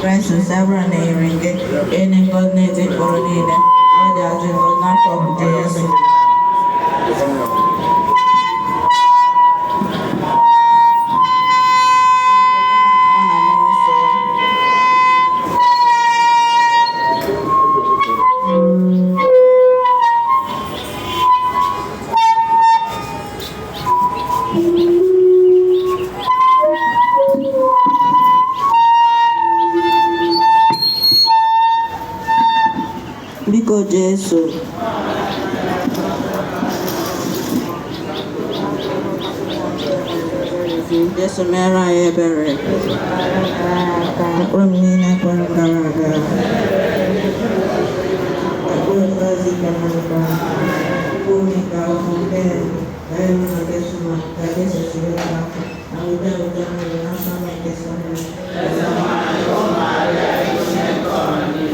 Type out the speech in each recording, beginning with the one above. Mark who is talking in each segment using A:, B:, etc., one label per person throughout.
A: Grace and Sabra Nairing, any God native or neither, or the Azul not of Jesus. Biko Jesu. Jesu mera ebere. Omnina korangaraga. Akuzazi kanaka. Kumika kumbe. Ayo na kesuma. Kadesa shirika. Auda uda na sama kesana. Kesama yo Maria ikunekoni.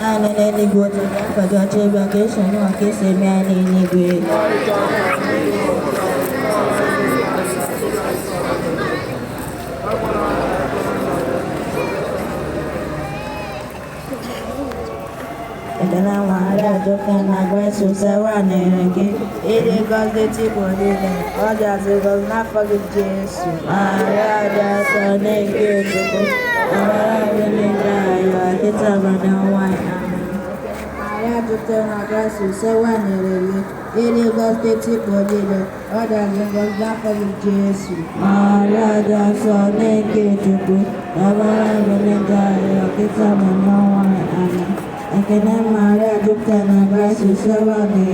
A: and in any good for the vacation or kiss me and any way. And then I want to can I grace to Sarah and it goes the tip of it. Others it goes not forget Jesus. I just a naked to go. I really die. It's a run wine. I have to turn my grace to Sarah and it goes the tip of it. Others it goes not forget Jesus. I just a naked to go. I really die. It's a run wine. I can Maria Jupitana Grace Savani,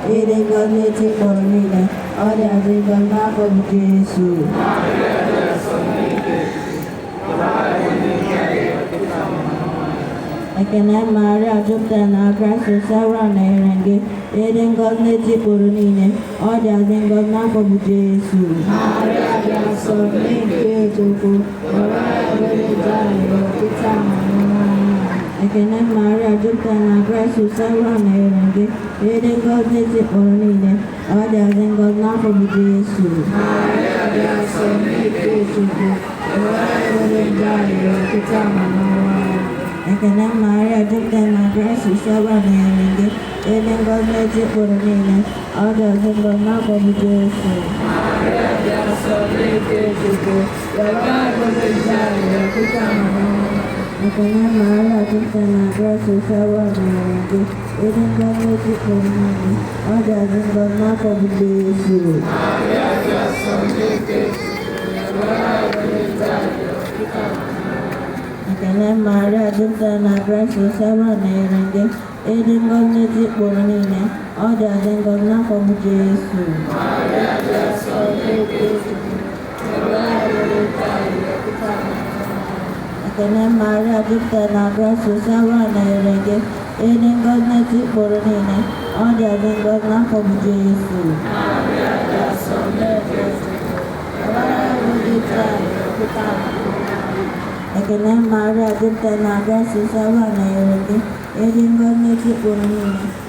A: eating God native for me, all the other map of Jesus. I can Maria Jupitana Grace Savani, eating God native for me, all the other map of Jesus. Maria, so make you to go, I can Maria Jupitana Grace Savani, eating God native for me, all the other God map of Jesus. Maria, so make you to go, I can Maria Jupitana Grace Savani, eating God native for me, all the other God map of Jesus. Maria, so make you to go, I can Maria Jupitana Grace Savani, eating God native for me, all the other God map of Jesus. Maria, so make you I can Maria Jupitana Grace Savani, eating God native for me, all the other God map of Jesus. Maria, so make you I can Maria Jupitana Grace Savani, eating God native for me, all the other God map of Jesus. Maria, so make you I can Maria Jupitana Grace Savani, eating God native for me,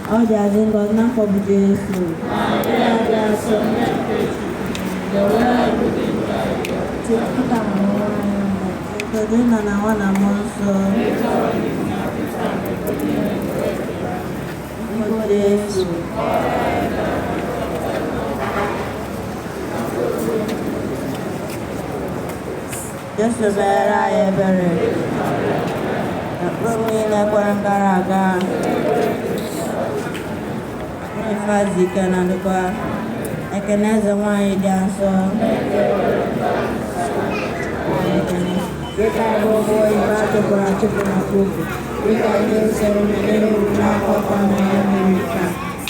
A: all the other God map of Jesus. Maria, so make just a better EKPERE. Romina Quarangaraga. If I can undergo, I can as a wine dancer. We can go boy back to Chicken. We can use ceremony now upon America.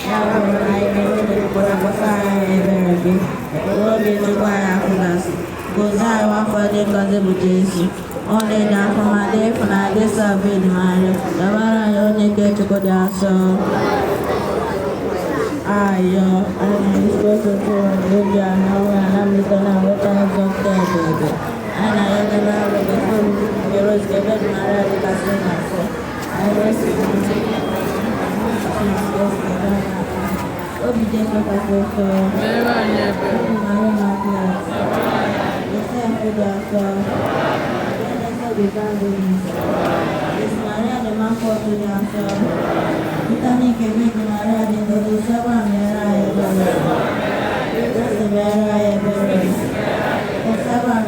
A: Now I know the ROSARY. The world is required us. Goes I want for the gospel Jesus. Only down from my day for I disobeyed my life. The one I only get to go down so. I'm supposed to go and live there now, and I'm looking at what I have got there, baby. And I am going to look at the heroes given my radical myself. I was obedient to the person. Never. It's Maria the man for the answer. LITANY can make Maria the seven That's the EKPERE. The seven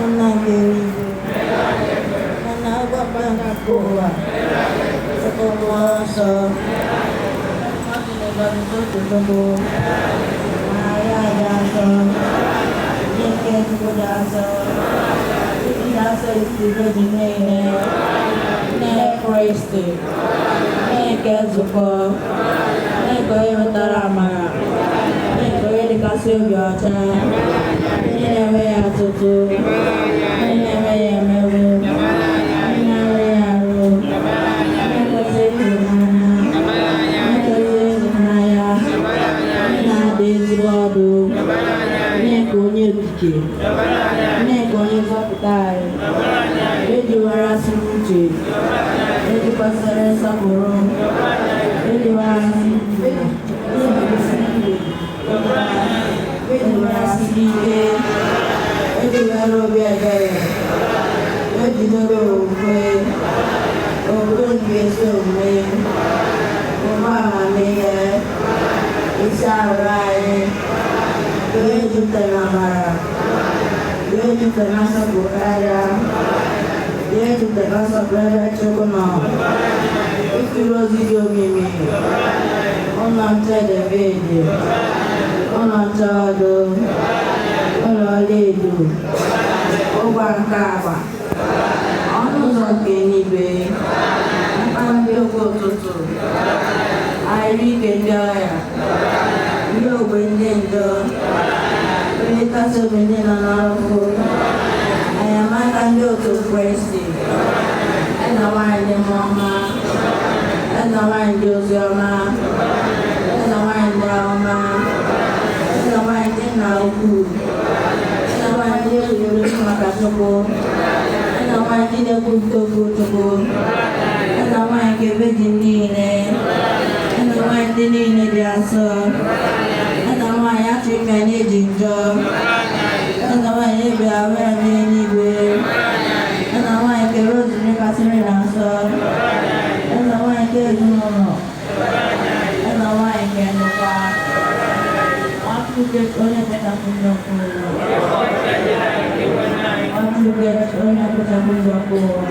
A: online daily. And I got back to go. Second one, so Nego Sarai, Yesu Tenamara, Yesu Tenasa Bukara, Yesu Tenasa Brother Chokono, Ifirozi Yomimi, Onanta David, Onantado, Onaledu, Obankaba, Onozokenibe, Ambeokototo, Airigendaya, Yo Wendendo, Venetaso Vendena Naroko, I am Akando to Presti, and I want the Mama, and I want Josiama, and I want Dama, and I want the Nauku, and I want the Makasoko, and I want the Kutoku, and I want the Virginia. And I want the Nina Jassa, and I want to manage job, and I want to be aware anywhere, and I want to road to the Catarina, and I want to get no, and I want to get no car. I want to get only better from your food. I want to get only better from your food.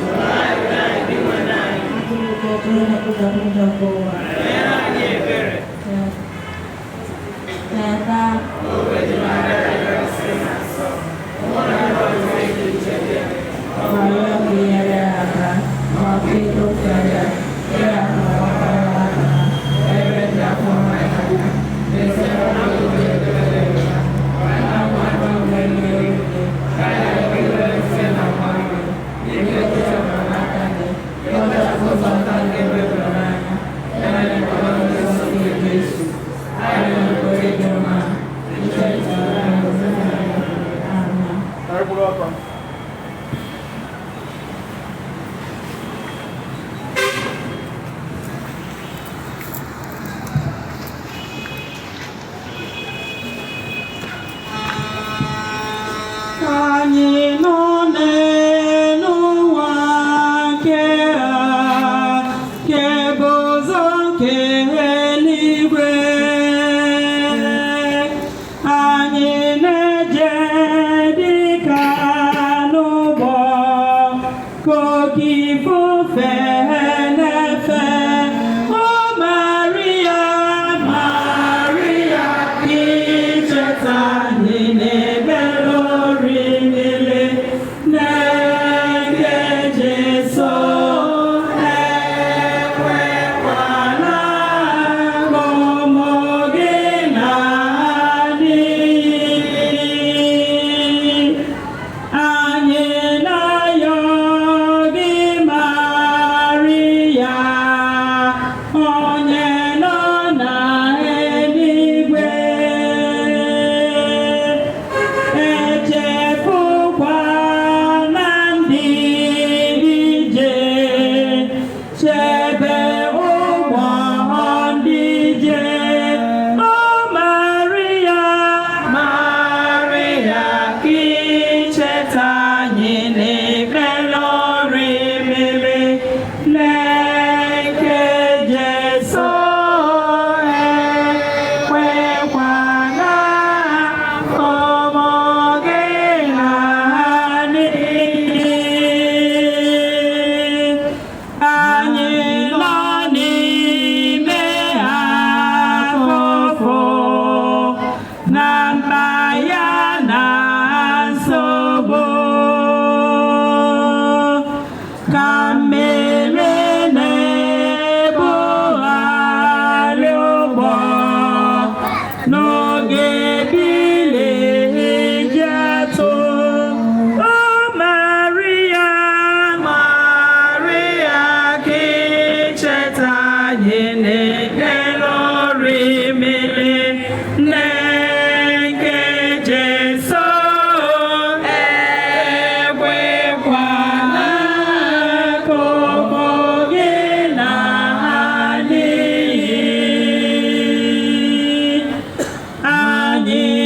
B: Anyi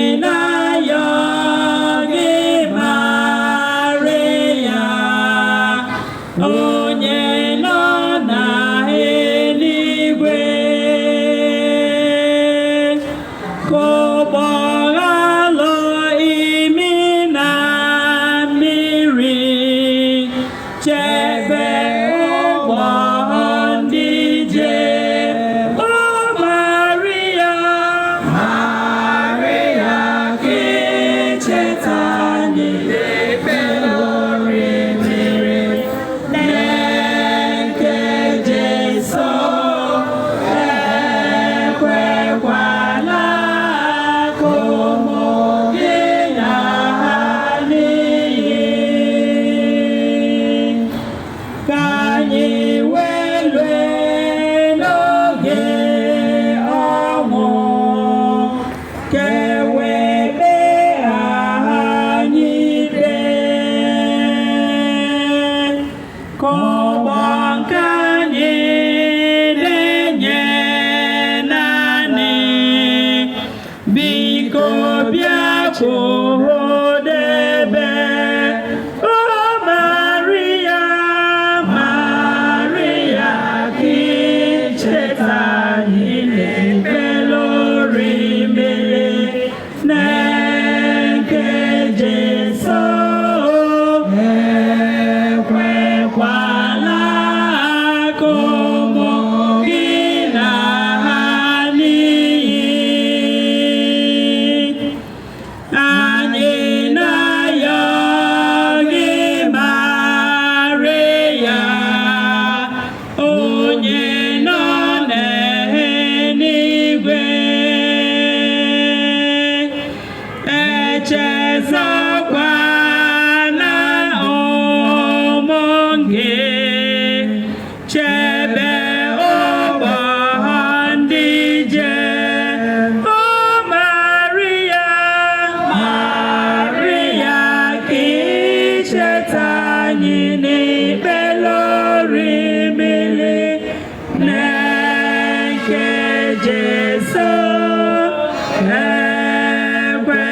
A: Jesu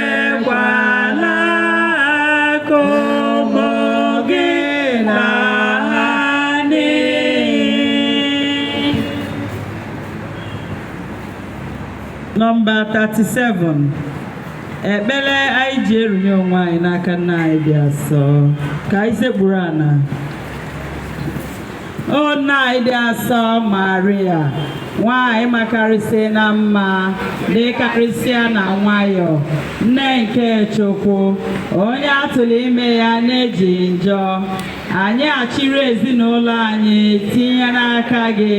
A: ekwekwala kumugina hani. Number 37. Ekpele anyị ji erunye onwe anyị n'aka nna anyị dị asọ ka anyị sekpuru ana. O nna anyị dị asọ Maria, nwanyị makarịsị na mma dịkarịsịa na nwayọ, nne nke Chukwu, onye atụrụ ime ya na-eji njọ, anyị achịrị ezinụlọ anyị tinye n'aka gị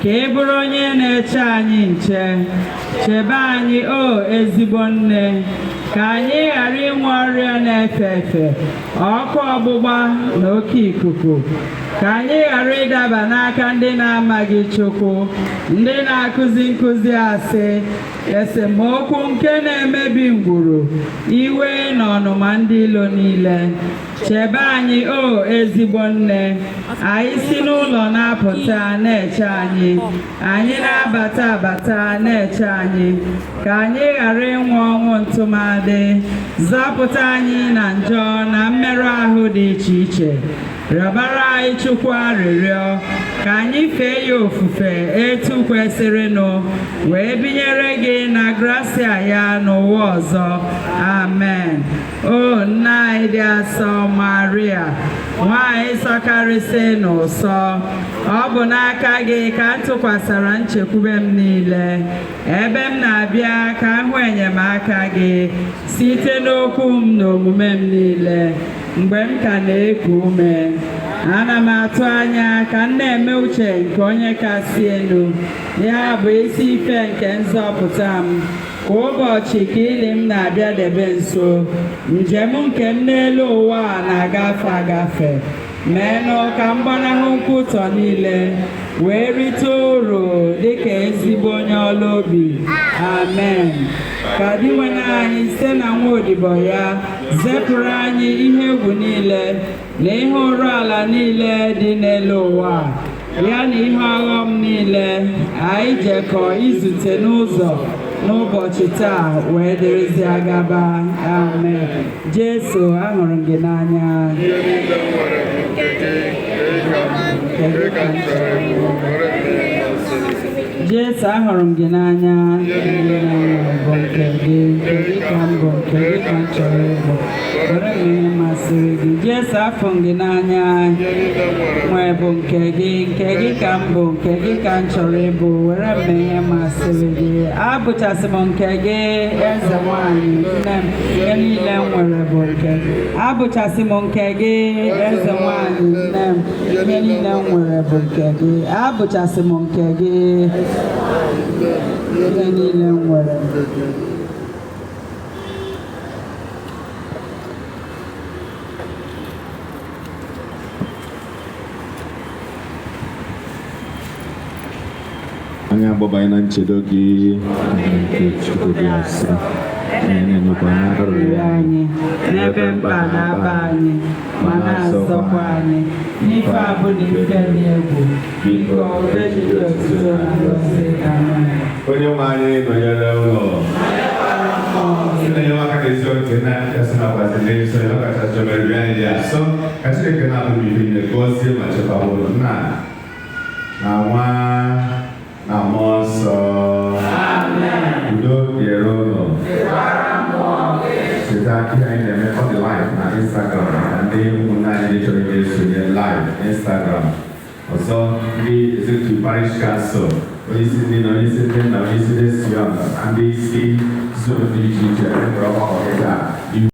A: ka ị bụrụ onye na-eche anyị nche. Chebe anyị o ezigbo nne, ka anyị ghara inwe ọrịa na-efe efe, ọkụ ọgbụgba na oke ikuku, ka anyị ghara ịdaba n'aka ndị na-amaghị Chukwu, ndị na-akụzi nkụzi asị, esemokwu nke na-emebi ngwuru, iwe na ọnụma ndị ilo niile. Chebe anyị o ezigbo nne, anyị si n'ụlọ na-apụta na-eche anyị, anyị na-abata abata na-eche anyị, ka anyị ghara ịnwe ọnwụ ntụmadị. Zọpụta anyị na njọ na mmerụ ahụ dị iche iche. Rịọbara anyị Chukwu arịrịọ ka anyị fee ya ofufe etu kwesịrịnụ, wee binyere gị na gracia ya n'ụwa ọzọ. Amen. O nna anyị dị asọ Maria, nwanyị sọkarịsị n'ụsọ, ọ bụ n'aka gị ka m tụkwasara nchekwube m niile. Ebe m na-abịa ka m hụ enyemaka gị site n'okwu m na omume m niile. Mgbe m ka na-eku ume, ana m atụ anya ka m na-eme uche nke onye kasị elu, ya bụ isi ife nke nzọpụta m. Kwa ụbọchị ka ili m na-abịadebe nso, njem nke m n'elu ụwa na-agafe agafe. Meenụ ka m gbanahụ nkwutọ niile, wee rite uru dịka ezigbo onye ọla obi. Amen. Ka di nwere anyị site na nwa odibo ya zepụrụ anyị ihe egwu niile na ihe ụrụ ala niile dị n'elu ụwa, ya na ihe ọghọm niile anyị jekọ izute n'ụzọ n'ụbọchị taa wee dịrịzịa gaba. Amen. Jesu, ahụrụ gị n'anya. Jesu, ahụrụ m gị n'anya. Bụ nke gị, nke gị ka m bụ, nke gị ka m chọrọ ịbụ. Were m ihe masịrị gị. Jesu, afọ m gị n'anya. Nwee bụ nke gị ka m bụ, nke gị ka m chọrọ ịbụ. Were m ihe masịrị gị. Abụchasị m nke gị, eze nwanyị, nne m, ihe niile m nwere bụ nke gị. Abụchasị m nke gị, eze nwanyị, nne m, ihe niile m nwere bụ nke gị. Abụchasị m nke gị, ihe niile m nwere.
B: Anyị agbabanye na nchedo gị nke Chukwu dị asọ, na-enyekwa n'arụrụ
A: anyị n'ebe mkpa na-aba anyị, ma na-azọkwa anyị n'ife abụla ife dị egwu. Biko ejide otuto na ngọzi. Amen.
B: Onye nwe anyị nọnyere ụlọ na-enye aka n'ezi oge na-akasị na gbazi n'eso ya ọkacha chọbere anyị dị asọ ka Chineke na-alụ ife nye gọzie ma chekwaba ụlọ nna na nwa na mmụọ nsọ. Udo dịrị ụlọ. Cheta ihe anyị na-eme ọ dị live na Instagram na ndị ụmụnne anyị chọrọ ime esonye live Instagram. Ọzọ ndị Executive Parish Council, onyeisi ndị na onyeisi ndị nna, onyeisi ndị Sion na ndị isi zon dị iche iche nwere ọgbakọ